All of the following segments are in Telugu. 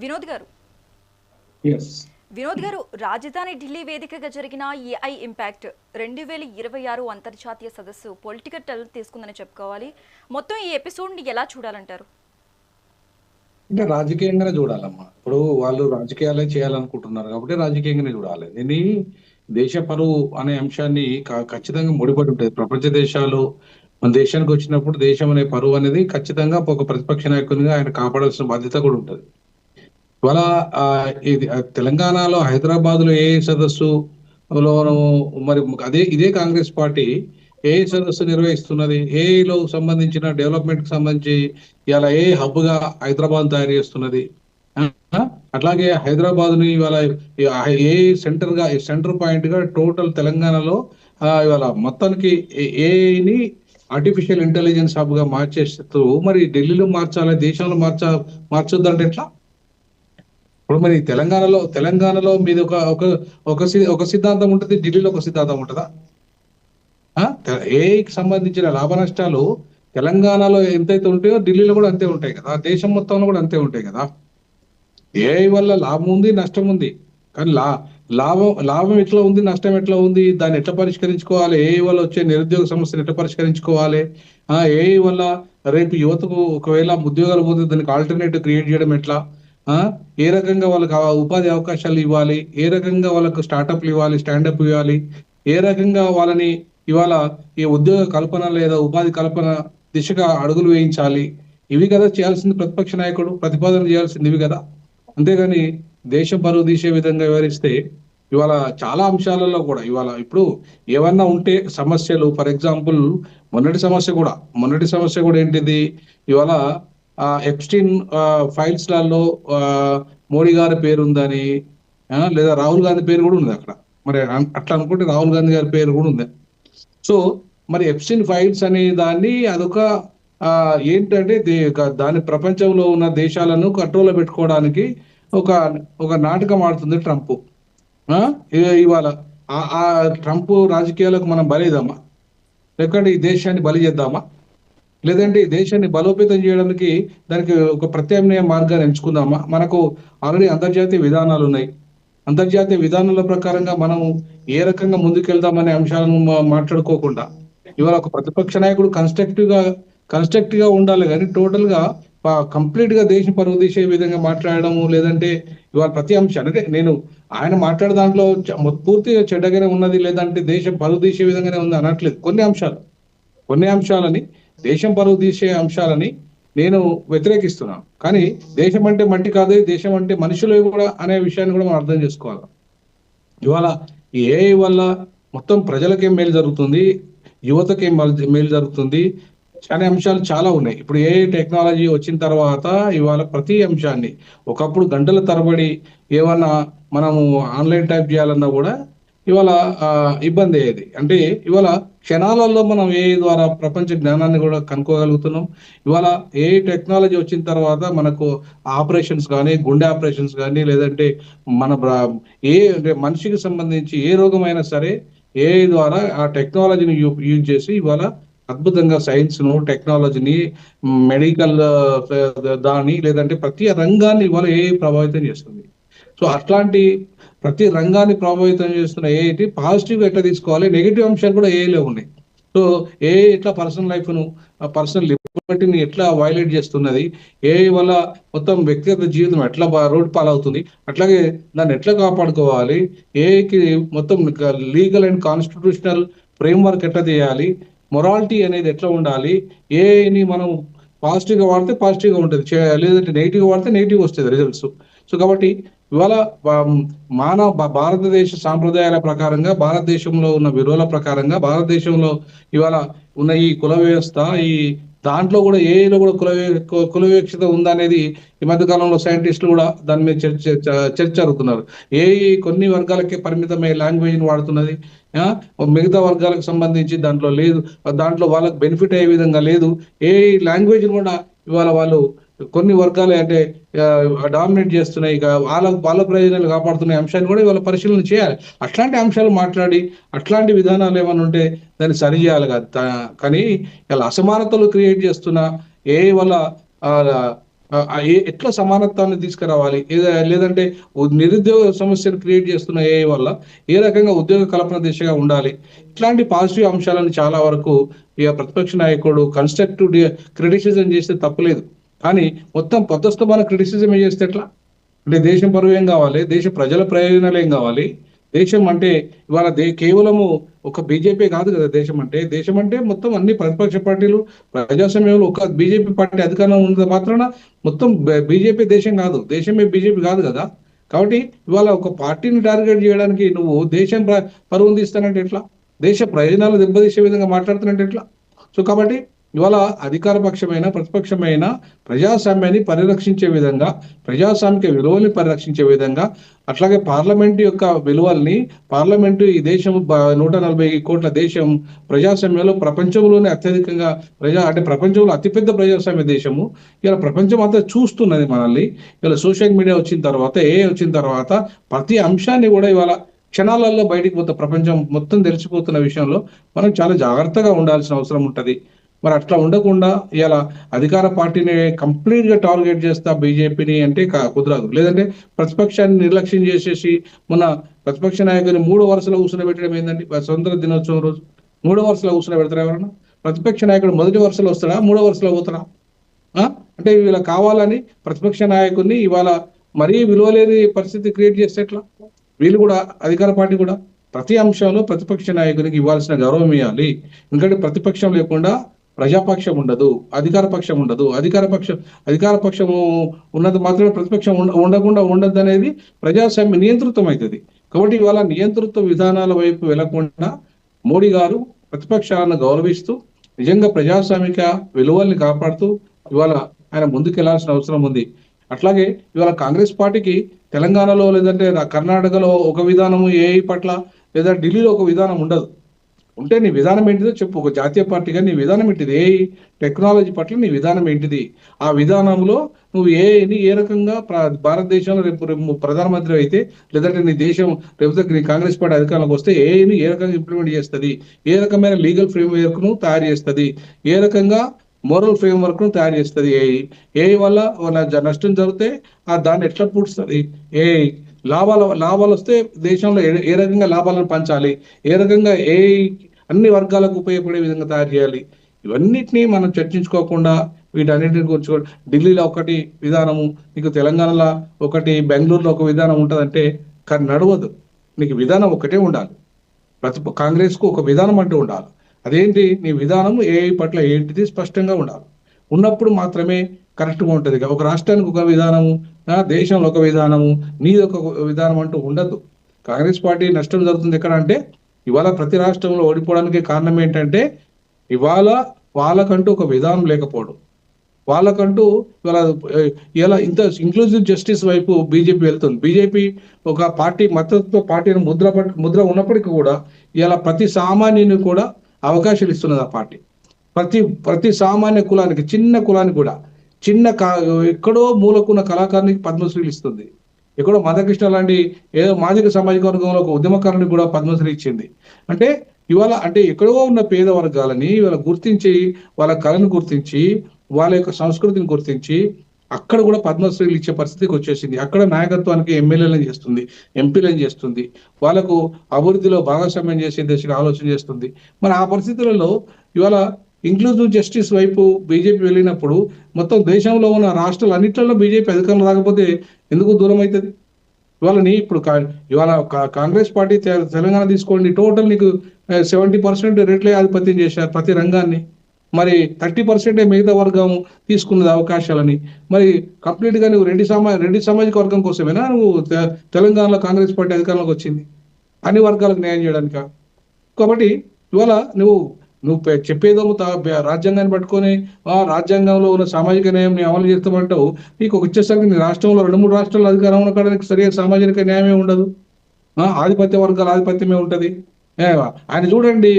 వినోద్ గారు ఎస్. వినోద్ గారు రాజధాని ఢిల్లీ వేదికగా జరిగిన ఏఐ ఇంపాక్ట్ 2026 అంతర్జాతీయ సదస్సు పొలిటికల్ టర్న్ తీసుకుందని చెప్పుకోవాలి. మొత్తం ఈ ఎపిసోడ్ని ఎలా చూడాలంటారు? అంటే రాజకీయంగానే చూడాలమ్మా. ఇప్పుడు వాళ్ళు రాజకీయాలే చేయాలనుకుంటున్నారు కాబట్టి రాజకీయంగానే చూడాలి. దీన్ని దేశ పరువు అనే అంశాన్ని ఖచ్చితంగా ముడిపడి ఉంటుంది. ప్రపంచ దేశాలు మన దేశానికి వచ్చినప్పుడు దేశం అనే పరువు అనేది ఖచ్చితంగా ఒక ప్రతిపక్ష నాయకునిగా ఆయన కాపాడాల్సిన బాధ్యత కూడా ఉంటుంది. ఇవాళ ఆ, ఇది తెలంగాణలో హైదరాబాద్ లో ఏ సదస్సు లోను మరి ఇదే కాంగ్రెస్ పార్టీ ఏ సదస్సు నిర్వహిస్తున్నది, ఏలో సంబంధించిన డెవలప్మెంట్ కి సంబంధించి ఇలా ఏ హబ్ గా హైదరాబాద్ తయారు చేస్తున్నది. ఆ, అట్లాగే హైదరాబాద్ ని ఇవాళ ఏ సెంటర్ పాయింట్ గా టోటల్ తెలంగాణలో ఇవాళ మొత్తానికి ఏని ఆర్టిఫిషియల్ ఇంటెలిజెన్స్ హబ్ గా మార్చేస్తూ మరి ఢిల్లీలో మార్చాలి, దేశంలో మార్చొద్దంటే ఎట్లా? ఇప్పుడు మరి తెలంగాణలో మీది ఒక ఒక ఒక సిద్ధాంతం ఉంటుంది, ఢిల్లీలో ఒక సిద్ధాంతం ఉంటుందా? ఏఐకి సంబంధించిన లాభ నష్టాలు తెలంగాణలో ఎంతైతే ఉంటాయో ఢిల్లీలో కూడా అంతే ఉంటాయి కదా, దేశం మొత్తంలో కూడా అంతే ఉంటాయి కదా. ఏఐ వల్ల లాభం ఉంది, నష్టం ఉంది. కానీ లాభం ఎట్లా ఉంది, నష్టం ఎట్లా ఉంది, దాన్ని ఎట్లా పరిష్కరించుకోవాలి, ఏఐ వల్ల వచ్చే నిరుద్యోగ సమస్యను ఎట్లా పరిష్కరించుకోవాలి, ఏఐ వల్ల రేపు యువతకు ఒకవేళ ఉద్యోగాలు పోతే దానికి ఆల్టర్నేటివ్ క్రియేట్ చేయడం ఎట్లా, ఆ ఏ రకంగా వాళ్ళకి ఉపాధి అవకాశాలు ఇవ్వాలి, ఏ రకంగా వాళ్ళకు స్టార్టప్లు ఇవ్వాలి, స్టాండప్ ఇవ్వాలి, ఏ రకంగా వాళ్ళని ఇవాళ ఈ ఉద్యోగ కల్పన లేదా ఉపాధి కల్పన దిశగా అడుగులు వేయించాలి. ఇవి కదా చేయాల్సింది ప్రతిపక్ష నాయకుడు, ప్రతిపాదన చేయాల్సింది ఇవి కదా. అంతేగాని దేశం పరువు తీసే విధంగా వివరిస్తే ఇవాళ చాలా అంశాలలో కూడా ఇవాళ ఇప్పుడు ఏమన్నా ఉంటే సమస్యలు, ఫర్ ఎగ్జాంపుల్ మొన్నటి సమస్య కూడా ఏంటిది, ఇవాళ ఎప్స్టీన్ ఫైల్స్లలో మోడీ గారి పేరు ఉందని, లేదా రాహుల్ గాంధీ పేరు కూడా ఉంది అక్కడ. మరి అట్లా అనుకుంటే రాహుల్ గాంధీ గారి పేరు కూడా ఉంది. సో మరి ఎప్స్టీన్ ఫైల్స్ అనే దాన్ని అదొక ఏంటంటే దాని ప్రపంచంలో ఉన్న దేశాలను కంట్రోల్లో పెట్టుకోవడానికి ఒక ఒక నాటకం ఆడుతుంది ట్రంప్. ఇవాళ ఆ ట్రంప్ రాజకీయాలకు మనం బలిద్దామా, లేకుంటే ఈ దేశాన్ని బలి చేద్దామా, లేదంటే ఈ దేశాన్ని బలోపేతం చేయడానికి దానికి ఒక ప్రత్యామ్నాయ మార్గాన్ని ఎంచుకుందామా? మనకు ఆల్రెడీ అంతర్జాతీయ విధానాలు ఉన్నాయి. అంతర్జాతీయ విధానాల ప్రకారంగా మనం ఏ రకంగా ముందుకెళ్దామనే అంశాలను మాట్లాడుకోకుండా ఇవాళ ఒక ప్రతిపక్ష నాయకుడు కన్స్ట్రక్టివ్ గా ఉండాలి, కానీ టోటల్ గా కంప్లీట్ గా దేశం పరువు తీసే విధంగా మాట్లాడము, లేదంటే ఇవాళ ప్రతి అంశాన్ని అంటే నేను ఆయన మాట్లాడే దాంట్లో పూర్తిగా చెడ్డగానే ఉన్నది, లేదంటే దేశం పరువు తీసే విధంగానే ఉంది అనట్లేదు. కొన్ని అంశాలని దేశం పరువు తీసే అంశాలని నేను వ్యతిరేకిస్తున్నాను. కానీ దేశం అంటే మట్టి కాదు, దేశం అంటే మనుషులు కూడా అనే విషయాన్ని కూడా మనం అర్థం చేసుకోవాలి. ఇవాళ ఏఐ వల్ల మొత్తం ప్రజలకేం మేలు జరుగుతుంది, యువతకేం మేలు జరుగుతుంది అనే అంశాలు చాలా ఉన్నాయి. ఇప్పుడు ఏ టెక్నాలజీ వచ్చిన తర్వాత ఇవాళ ప్రతి అంశాన్ని ఒకప్పుడు గంటల తరబడి ఏమన్నా మనము ఆన్లైన్ టైప్ చేయాలన్నా కూడా ఇవాళ ఇబ్బంది అయ్యేది. అంటే ఇవాళ క్షణాలలో మనం ఏ ద్వారా ప్రపంచ జ్ఞానాన్ని కూడా కనుక్కోగలుగుతున్నాం. ఇవాళ ఏ టెక్నాలజీ వచ్చిన తర్వాత మనకు ఆపరేషన్స్ కానీ, గుండె ఆపరేషన్స్ కానీ, లేదంటే మన ఏ మనిషికి సంబంధించి ఏ రోగమైనా సరే ఏ ద్వారా ఆ టెక్నాలజీని యూజ్ చేసి ఇవాళ అద్భుతంగా సైన్స్ ను, టెక్నాలజీని, మెడికల్ దాన్ని, లేదంటే ప్రతి రంగాన్ని ఇవాళ ఏ ప్రభావితం చేస్తుంది. సో అట్లాంటి ప్రతి రంగాన్ని ప్రభావితం చేస్తున్న ఏఐటి పాజిటివ్ ఎట్లా తీసుకోవాలి, నెగిటివ్ అంశాలు కూడా ఏఐలో ఉన్నాయి. సో ఏఐ ఎట్లా పర్సనల్ లిబర్టీని ఎట్లా వైలేట్ చేస్తున్నది, ఏఐ వల్ల మొత్తం వ్యక్తిగత జీవితం ఎట్లా రోడ్ పాలవుతుంది, అట్లాగే దాన్ని ఎట్లా కాపాడుకోవాలి, ఏఐకి మొత్తం లీగల్ అండ్ కాన్స్టిట్యూషనల్ ఫ్రేమ్వర్క్ ఎట్లా చేయాలి, మొరాలిటీ అనేది ఎట్లా ఉండాలి, ఏఐని మనం పాజిటివ్ గా వాడితే పాజిటివ్ గా ఉంటుంది, లేదంటే నెగిటివ్ గా వాడితే నెగిటివ్ వస్తుంది రిజల్ట్స్. సో కాబట్టి ఇవాళ భారతదేశ సాంప్రదాయాల ప్రకారంగా, భారతదేశంలో ఉన్న విలువల ప్రకారంగా, భారతదేశంలో ఇవాళ ఉన్న ఈ కుల వ్యవస్థ, ఈ దాంట్లో కూడా ఏఐలో కూడా కుల వివక్షత ఉందనేది ఈ మధ్య కాలంలో సైంటిస్టులు కూడా దాని మీద చర్చ జరుగుతున్నారు. ఏఐ కొన్ని వర్గాలకే పరిమితమై లాంగ్వేజ్ వాడుతున్నది, మిగతా వర్గాలకు సంబంధించి దాంట్లో లేదు, దాంట్లో వాళ్ళకి బెనిఫిట్ అయ్యే విధంగా లేదు. ఏ లాంగ్వేజ్ కూడా ఇవాళ వాళ్ళు కొన్ని వర్గాలు అంటే డామినేట్ చేస్తున్నాయి, ఇక వాళ్ళ ప్రయోజనాలు కాపాడుతున్న అంశాన్ని కూడా ఇవాళ పరిశీలన చేయాలి. అట్లాంటి అంశాలు మాట్లాడి అట్లాంటి విధానాలు ఏమైనా ఉంటే దాన్ని సరి చేయాలి కాదు. కానీ ఇలా అసమానతలు క్రియేట్ చేస్తున్న ఏ వల్ల ఎట్లా సమానత్వాన్ని తీసుకురావాలి, లేదంటే నిరుద్యోగ సమస్యను క్రియేట్ చేస్తున్న ఏఐ వల్ల ఏ రకంగా ఉద్యోగ కల్పన దిశగా ఉండాలి, ఇట్లాంటి పాజిటివ్ అంశాలను చాలా వరకు ఇక ప్రతిపక్ష నాయకుడు కన్స్ట్రక్టివ్ క్రిటిసిజం చేస్తే తప్పలేదు. కానీ మొత్తం పొద్దస్తమాన క్రిటిసిజం చేస్తే ఎట్లా? అంటే దేశం పరువు ఏం కావాలి, దేశ ప్రజల ప్రయోజనాలు ఏం కావాలి? దేశం అంటే ఇవాళ కేవలము ఒక బీజేపీ కాదు కదా దేశం అంటే. దేశం అంటే మొత్తం అన్ని ప్రతిపక్ష పార్టీలు ప్రజాస్వామ్యంలో ఒక బీజేపీ పార్టీ అధికారంలో ఉన్నది మాత్రాన మొత్తం బీజేపీ దేశం కాదు, దేశమే బీజేపీ కాదు కదా. కాబట్టి ఇవాళ ఒక పార్టీని టార్గెట్ చేయడానికి నువ్వు దేశం పరువును తీస్తానంటే ఎట్లా? దేశ ప్రయోజనాలు దెబ్బతీసే విధంగా మాట్లాడుతున్నట్టు ఎట్లా? సో కాబట్టి ఇవాళ అధికార పక్షమైన ప్రతిపక్షమైన ప్రజాస్వామ్యాన్ని పరిరక్షించే విధంగా, ప్రజాస్వామిక విలువల్ని పరిరక్షించే విధంగా, అట్లాగే పార్లమెంట్ యొక్క విలువల్ని, పార్లమెంటు ఈ దేశం 140 కోట్ల దేశం ప్రజాస్వామ్యంలో ప్రపంచంలోనే అత్యధికంగా అంటే ప్రపంచంలో అతిపెద్ద ప్రజాస్వామ్య దేశము. ఇలా ప్రపంచం అంతా చూస్తున్నది మనల్ని. ఇలా సోషల్ మీడియా వచ్చిన తర్వాత, వచ్చిన తర్వాత ప్రతి అంశాన్ని కూడా ఇవాళ క్షణాలలో బయటికి పోతే ప్రపంచం మొత్తం తెలిసిపోతున్న విషయంలో మనం చాలా జాగ్రత్తగా ఉండాల్సిన అవసరం ఉంటుంది. మరి అట్లా ఉండకుండా ఇలా అధికార పార్టీని కంప్లీట్ గా టార్గెట్ చేస్తా బీజేపీని అంటే కుదరదు. లేదంటే ప్రతిపక్షాన్ని నిర్లక్ష్యం చేసేసి మొన్న ప్రతిపక్ష నాయకుని 3వ వరుసలో కూర్చోబెట్టడం ఏంటండి? స్వతంత్ర దినోత్సవం రోజు 3వ వరుసలో కూర్చోబెడతారా ఎవరన్నా? ప్రతిపక్ష నాయకుడు 1వ వరుసలో వస్తాడా, 3వ వరుసలో పోతాడా? అంటే వీళ్ళ కావాలని ప్రతిపక్ష నాయకుడిని ఇవాళ మరీ విలువలేని పరిస్థితి క్రియేట్ చేస్తే ఎట్లా? వీళ్ళు కూడా అధికార పార్టీ కూడా ప్రతి అంశంలో ప్రతిపక్ష నాయకునికి ఇవ్వాల్సిన గౌరవం ఇవ్వాలి. ఎందుకంటే ప్రతిపక్షం లేకుండా ప్రజాపక్షం ఉండదు, అధికార పక్షం ఉండదు. అధికార పక్షము ఉన్నది మాత్రమే ప్రతిపక్షం ఉండకుండా ఉండదు అనేది ప్రజాస్వామ్య నియంతృత్వం అవుతుంది. కాబట్టి ఇవాళ నియంతృత్వ విధానాల వైపు వెళ్లకుండా మోడీ గారు ప్రతిపక్షాలను గౌరవిస్తూ నిజంగా ప్రజాస్వామిక విలువల్ని కాపాడుతూ ఇవాళ ఆయన ముందుకెళ్లాల్సిన అవసరం ఉంది. అట్లాగే ఇవాళ కాంగ్రెస్ పార్టీకి తెలంగాణలో లేదంటే కర్ణాటకలో ఒక విధానము ఏఐ పట్ల, లేదా ఢిల్లీలో ఒక విధానం ఉండదు. ఉంటే నీ విధానం ఏంటిదో చెప్పు. ఒక జాతీయ పార్టీగా నీ విధానం ఏంటిది? ఏ టెక్నాలజీ పట్ల నీ విధానం ఏంటిది? ఆ విధానంలో నువ్వు ఏ రకంగా భారతదేశంలో రేపు ప్రధానమంత్రి అయితే, లేదంటే నీ దేశం లేకపోతే నీ కాంగ్రెస్ పార్టీ అధికారంలోకి వస్తే ఏని ఏ రకంగా ఇంప్లిమెంట్ చేస్తుంది, ఏ రకమైన లీగల్ ఫ్రేమ్వర్క్ ను తయారు చేస్తుంది, ఏ రకంగా మోరల్ ఫ్రేమ్వర్క్ ను తయారు చేస్తుంది. ఏ వల్ల నష్టం జరిగితే దాన్ని ఎట్లా పూడుస్తుంది, ఏ లాభాలు వస్తే దేశంలో ఏ రకంగా లాభాలను పంచాలి, ఏ రకంగా అన్ని వర్గాలకు ఉపయోగపడే విధంగా తయారు చేయాలి. ఇవన్నిటినీ మనం చర్చించుకోకుండా వీటన్నిటిని గురించి ఢిల్లీలో ఒకటి విధానము, నీకు తెలంగాణలో ఒకటి, బెంగళూరులో ఒక విధానం ఉంటుందంటే నడవదు. నీకు విధానం ఒకటే ఉండాలి. కాంగ్రెస్కు ఒక విధానం అంటూ ఉండాలి. అదేంటి? నీ విధానం ఏఐ పట్ల ఏంటిది స్పష్టంగా ఉండాలి. ఉన్నప్పుడు మాత్రమే కరెక్ట్గా ఉంటుంది. ఒక రాష్ట్రానికి ఒక విధానము, దేశంలో ఒక విధానము, నీది ఒక విధానం అంటూ ఉండదు. కాంగ్రెస్ పార్టీ నష్టం జరుగుతుంది ఎక్కడ అంటే, ఇవాళ ప్రతి రాష్ట్రంలో ఓడిపోవడానికి కారణం ఏంటంటే ఇవాళ వాళ్ళకంటూ ఒక విధానం లేకపోవడం. వాళ్ళకంటూ ఇలా ఇంత ఇంక్లూజివ్ జస్టిస్ వైపు బీజేపీ వెళ్తుంది. బీజేపీ ఒక పార్టీ మద్దతు పార్టీని ముద్ర ఉన్నప్పటికీ కూడా ఇలా ప్రతి సామాన్యుని కూడా అవకాశాలు ఇస్తున్నది ఆ పార్టీ. ప్రతి సామాన్య కులానికి, చిన్న కులానికి కూడా, ఎక్కడో మూలకున్న కళాకారునికి పద్మశ్రీలు ఇస్తుంది. ఎక్కడో మాధకృష్ణ లాంటి ఏదో మాదిక సామాజిక వర్గంలో ఒక ఉద్యమకారునికి కూడా పద్మశ్రీ ఇచ్చింది. అంటే ఇవాళ ఎక్కడో ఉన్న పేద వర్గాలని ఇవాళ గుర్తించి, వాళ్ళ కళను గుర్తించి, వాళ్ళ యొక్క సంస్కృతిని గుర్తించి అక్కడ కూడా పద్మశ్రీలు ఇచ్చే పరిస్థితికి వచ్చేసింది. అక్కడ నాయకత్వానికి ఎమ్మెల్యేలను చేస్తుంది, ఎంపీలను చేస్తుంది, వాళ్ళకు అభివృద్ధిలో భాగస్వామ్యం చేసే దిశగా ఆలోచన చేస్తుంది. మరి ఆ పరిస్థితులలో ఇవాళ ఇంక్లూజివ్ జస్టిస్ వైపు బీజేపీ వెళ్ళినప్పుడు మొత్తం దేశంలో ఉన్న రాష్ట్రాలు అన్నింటిలో బీజేపీ అధికారంలో రాకపోతే ఎందుకు దూరం అవుతుంది? ఇవాళ కాంగ్రెస్ పార్టీ తెలంగాణ తీసుకోండి, టోటల్ నీకు 70% రేట్లే ఆధిపత్యం చేశారు ప్రతి రంగాన్ని. మరి 30% మిగతా వర్గం తీసుకున్నది అవకాశాలని. మరి కంప్లీట్ గా నువ్వు రెడ్డి సామాజిక వర్గం కోసమేనా నువ్వు తెలంగాణలో కాంగ్రెస్ పార్టీ అధికారంలోకి వచ్చింది? అన్ని వర్గాలకు న్యాయం చేయడానిక? కాబట్టి ఇవాళ నువ్వు చెప్పేదేమో రాజ్యాంగాన్ని పట్టుకొని రాజ్యాంగంలో ఉన్న సామాజిక న్యాయం అమలు చేస్తామంటావు. నీకు వచ్చేసరికి నీ రాష్ట్రంలో 2-3 రాష్ట్రాల అధికారంలో కావడానికి సరైన సామాజిక న్యాయమే ఉండదు. ఆధిపత్య వర్గాల ఆధిపత్యమే ఉంటది. ఆయన చూడండి,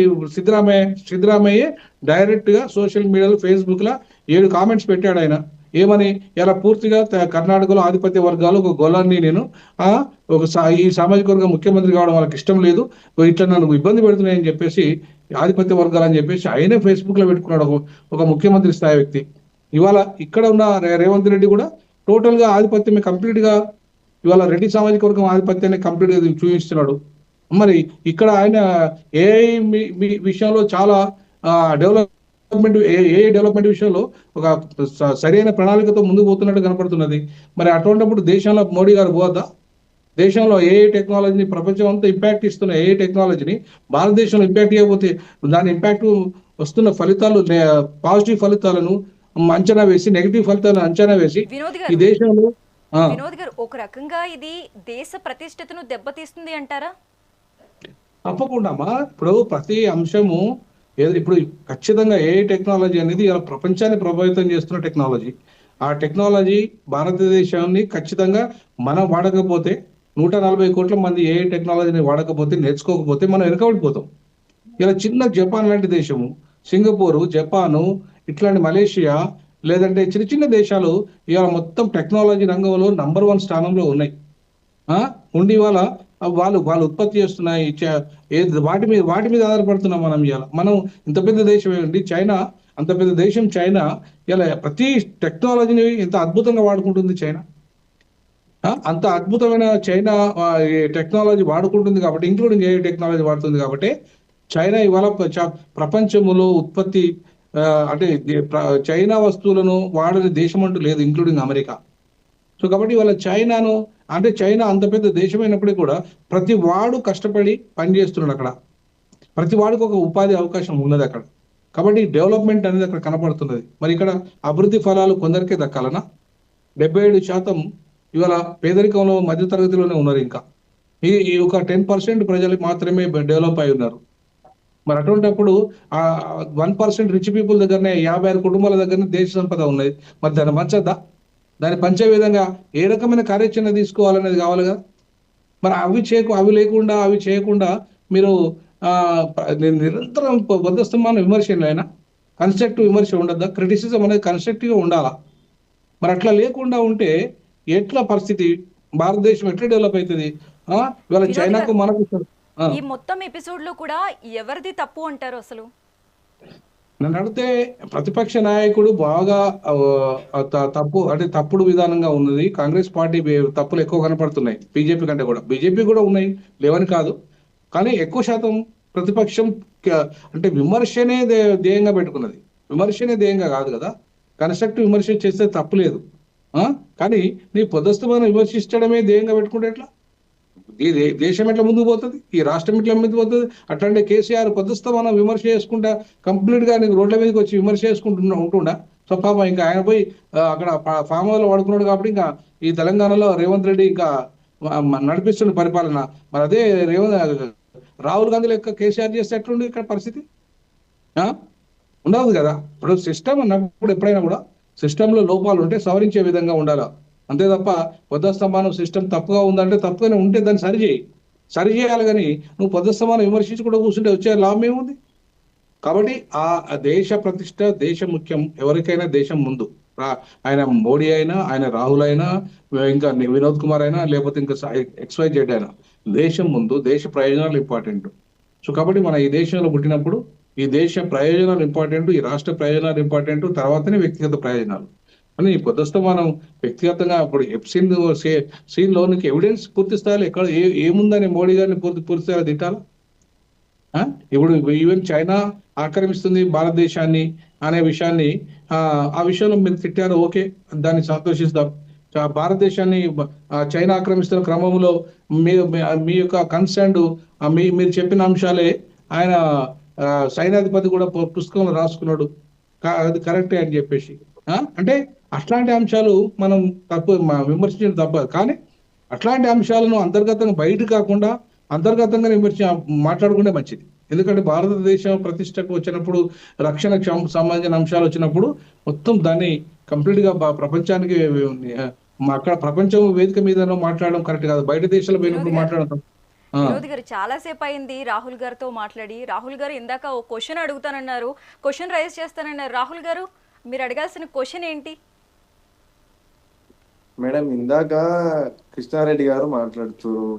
సిద్ధరామయ్య డైరెక్ట్ గా సోషల్ మీడియాలో, ఫేస్బుక్ లో 7 కామెంట్స్ పెట్టాడు. ఆయన ఏమని? ఇలా పూర్తిగా కర్ణాటకలో ఆధిపత్య వర్గాలు ఒక గొలాన్ని నేను ఈ సామాజిక వర్గం ముఖ్యమంత్రి కావడం వాళ్ళకి ఇష్టం లేదు, ఇట్లా నన్ను ఇబ్బంది పెడుతున్నాయని చెప్పేసి, ఆధిపత్య వర్గాలు అని చెప్పేసి ఆయనే ఫేస్బుక్ లో పెట్టుకున్నాడు ఒక ముఖ్యమంత్రి స్థాయి వ్యక్తి. ఇవాళ ఇక్కడ ఉన్న రేవంత్ రెడ్డి కూడా టోటల్ గా ఆధిపత్యమే కంప్లీట్ గా ఇవాళ రెడ్డి సామాజిక వర్గం ఆధిపత్యాన్ని కంప్లీట్ గా చూపిస్తున్నాడు. మరి ఇక్కడ ఆయన ఏఐ విషయంలో చాలా డెవలప్మెంట్ ఏఐ డెవలప్మెంట్ విషయంలో ఒక సరైన ప్రణాళికతో ముందుకు పోతున్నట్టు కనపడుతున్నది. మరి అటువంటిప్పుడు దేశంలో మోడీ గారు పోవద్దా? దేశంలో ఏఐ టెక్నాలజీని ప్రపంచం అంతా ఇంపాక్ట్ ఇస్తున్న ఏఐ టెక్నాలజీని భారతదేశంలో ఇంపాక్ట్ చేయకపోతే దాని ఇంపాక్ట్ వస్తున్న ఫలితాలు పాజిటివ్ ఫలితాలను అంచనా వేసి నెగిటివ్ ఫలితాలను అంచనా వేసి వినోద్ ఈ గారు దేశంలో వినోద్ గారు ఒక రకంగా ఇది దేశ ప్రతిష్టతను దెబ్బతీస్తుంది అంటారా? తప్పకుండా అమ్మా. ఇప్పుడు ప్రతి అంశము ఇప్పుడు ఖచ్చితంగా ఏఐ టెక్నాలజీ అనేది ఇలా ప్రపంచాన్ని ప్రభావితం చేస్తున్న టెక్నాలజీ. ఆ టెక్నాలజీ భారతదేశాన్ని ఖచ్చితంగా మనం వాడకపోతే 140 కోట్ల మంది ఏఐ టెక్నాలజీని వాడకపోతే నేర్చుకోకపోతే మనం వెనకబడిపోతాం. ఇలా చిన్న జపాన్ లాంటి దేశము, సింగపూరు, జపాను, ఇట్లాంటి మలేషియా లేదంటే చిన్న చిన్న దేశాలు ఇవాళ మొత్తం టెక్నాలజీ రంగంలో నంబర్ 1 స్థానంలో ఉన్నాయి. ఉండి ఇవాళ వాళ్ళు ఉత్పత్తి చేస్తున్నాయి. వాటి మీద ఆధారపడుతున్నాం మనం. ఇవాళ మనం ఇంత పెద్ద దేశం ఏంటి చైనా, అంత పెద్ద దేశం చైనా ఇలా ప్రతి టెక్నాలజీని ఎంత అద్భుతంగా వాడుకుంటుంది చైనా. అంత అద్భుతమైన చైనా టెక్నాలజీ వాడుకుంటుంది కాబట్టి, ఇంక్లూడింగ్ ఏ టెక్నాలజీ వాడుతుంది కాబట్టి చైనా ఇవాళ ప్రపంచంలో ఉత్పత్తి అంటే చైనా వస్తువులను వాడని దేశం అంటూ లేదు, ఇంక్లూడింగ్ అమెరికా. సో కాబట్టి ఇవాళ చైనాను అంటే చైనా అంత పెద్ద దేశమైనప్పటికీ కూడా ప్రతి వాడు కష్టపడి పనిచేస్తున్నాడు అక్కడ. ప్రతి వాడికి ఒక ఉపాధి అవకాశం ఉన్నది అక్కడ. కాబట్టి డెవలప్మెంట్ అనేది అక్కడ కనపడుతున్నది. మరి ఇక్కడ అభివృద్ధి ఫలాలు కొందరికే దక్కాలనా? 77% ఇవాళ పేదరికంలో మధ్యతరగతిలోనే ఉన్నారు. ఇంకా ఈ ఒక 10% ప్రజలు మాత్రమే డెవలప్ అయి ఉన్నారు. మరి అటువంటిప్పుడు 1% రిచ్ పీపుల్ దగ్గరనే 56 కుటుంబాల దగ్గరనే దేశ సంపద ఉన్నది. మరి దాన్ని మంచద్దా? దాన్ని పంచే విధంగా ఏ రకమైన కార్యాచరణ తీసుకోవాలనేది కావాలి కదా. మరి అవి చేయకుండా మీరు నిరంతరం బద్ధస్తమాన విమర్శలైనా కన్స్ట్రక్టివ్ విమర్శ ఉండద్దా? క్రిటిసిజం అనేది కన్స్ట్రక్టివ్గా ఉండాలా? మరి అట్లా లేకుండా ఉంటే ఎట్లా పరిస్థితి? భారతదేశం ఎట్లా డెవలప్ అవుతుంది? ఇవాళ చైనాకు మనకు ఈ మొత్తం ఎపిసోడ్ లో కూడా ఎవరిది తప్పు అంటారు అసలు? నన్ను అడిగితే ప్రతిపక్ష నాయకుడు బాగా తప్పుడు విధానంగా ఉన్నది. కాంగ్రెస్ పార్టీ తప్పులు ఎక్కువ కనపడుతున్నాయి బీజేపీ కంటే కూడా. బీజేపీ కూడా ఉన్నాయి, లేవని కాదు. కానీ ఎక్కువ శాతం ప్రతిపక్షం అంటే విమర్శనే ధ్యేయంగా పెట్టుకున్నది. విమర్శనే ధ్యేయంగా కాదు కదా. కన్స్ట్రక్టివ్ విమర్శ చేస్తే తప్పు లేదు. కానీ నీ పొద్దుస్తమానం విమర్శించడమే ధ్యేయంగా పెట్టుకుంటే ఎట్లా? ఈ దేశం ఎట్లా ముందుకు పోతుంది? ఈ రాష్ట్రం ఎట్లా ముందుకు పోతుంది? అట్లాంటి కేసీఆర్ పొద్దుస్తమానం విమర్శ చేసుకుంటా కంప్లీట్ గా నీకు రోడ్ల మీదకి వచ్చి విమర్శ ఉంటుండా? సో పాప ఇంకా ఆయన పోయి అక్కడ ఫామ్ హౌస్ లో వాడుకున్నాడు కాబట్టి ఇంకా ఈ తెలంగాణలో రేవంత్ రెడ్డి ఇంకా నడిపిస్తున్న పరిపాలన. మరి అదే రాహుల్ గాంధీ లెక్క కేసీఆర్ చేస్తే ఎట్లుండి ఇక్కడ పరిస్థితి? ఉండదు కదా. ఇప్పుడు సిస్టమ్ అన్నప్పుడు ఎప్పుడైనా కూడా సిస్టంలో లోపాలు ఉంటే సవరించే విధంగా ఉండాలి. అంతే తప్ప పొద్దుస్తమానం సిస్టమ్ తప్పుగా ఉందంటే తప్పుగానే ఉంటే దాన్ని సరిచేయాలి. కానీ నువ్వు పొద్దుస్తమానం విమర్శించుకుంటూ కూర్చుంటే వచ్చే లాభం ఏముంది? కాబట్టి ఆ దేశ ప్రతిష్ట, దేశం ముఖ్యం. ఎవరికైనా దేశం ముందు. ఆయన మోడీ అయినా, ఆయన రాహుల్ అయినా, ఇంకా వినోద్ కుమార్ అయినా, లేకపోతే ఇంకా XYZ అయినా, దేశం ముందు. దేశ ప్రయోజనాలు ఇంపార్టెంట్. సో కాబట్టి మన ఈ దేశంలో పుట్టినప్పుడు ఈ దేశ ప్రయోజనాలు ఇంపార్టెంట్, ఈ రాష్ట్ర ప్రయోజనాలు ఇంపార్టెంట్, తర్వాతనే వ్యక్తిగత ప్రయోజనాలు. అని పొద్దుస్తమానం వ్యక్తిగతంగా ఇప్పుడు సీన్ లోనికి ఎవిడెన్స్ పూర్తి స్థాయిలో ఎక్కడ ఏముందని మోడీ గారిని పూర్తి స్థాయిలో తిట్టాలా? ఇప్పుడు ఈవెన్ చైనా ఆక్రమిస్తుంది భారతదేశాన్ని అనే విషయాన్ని ఆ విషయంలో మీరు తిట్టారు, ఓకే, దాన్ని సంతోషిస్తాం. భారతదేశాన్ని చైనా ఆక్రమిస్తున్న క్రమంలో మీ యొక్క కన్సర్న్ మీరు చెప్పిన అంశాలే ఆయన సైన్యాధిపతి కూడా పుస్తకంలో రాసుకున్నాడు, అది కరెక్టే అని చెప్పేసి. అంటే అట్లాంటి అంశాలు మనం విమర్శించడం తప్పదు. కానీ అట్లాంటి అంశాలను అంతర్గతంగా బయట కాకుండా అంతర్గతంగా మాట్లాడుకుంటే మంచిది. ఎందుకంటే భారతదేశం ప్రతిష్టకు వచ్చినప్పుడు, రక్షణకు సంబంధించిన అంశాలు వచ్చినప్పుడు మొత్తం దాన్ని కంప్లీట్ గా ప్రపంచానికి అక్కడ ప్రపంచం వేదిక మీద మాట్లాడడం కరెక్ట్ కాదు. బయట దేశాలు పోయినప్పుడు మాట్లాడడం. వినోద్ గారు చాలా సేపు అయింది రాహుల్ గారితో మాట్లాడి. రాహుల్ గారు ఇందాక ఓ క్వశ్చన్ అడుగుతానన్నారు, క్వశ్చన్ రైజ్ చేస్తానన్నారు. రాహుల్ గారు, మీరు అడగాల్సిన క్వశ్చన్ ఏంటి? మేడం, ఇందాక కృష్ణారెడ్డి గారు మాట్లాడుతున్నారు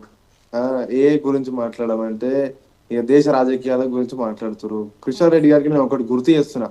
ఏ గురించి మాట్లాడమంటే ఇక దేశ రాజకీయాల గురించి మాట్లాడుతున్నారు. కృష్ణారెడ్డి గారికి నేను ఒకటి గుర్తు చేస్తున్నా,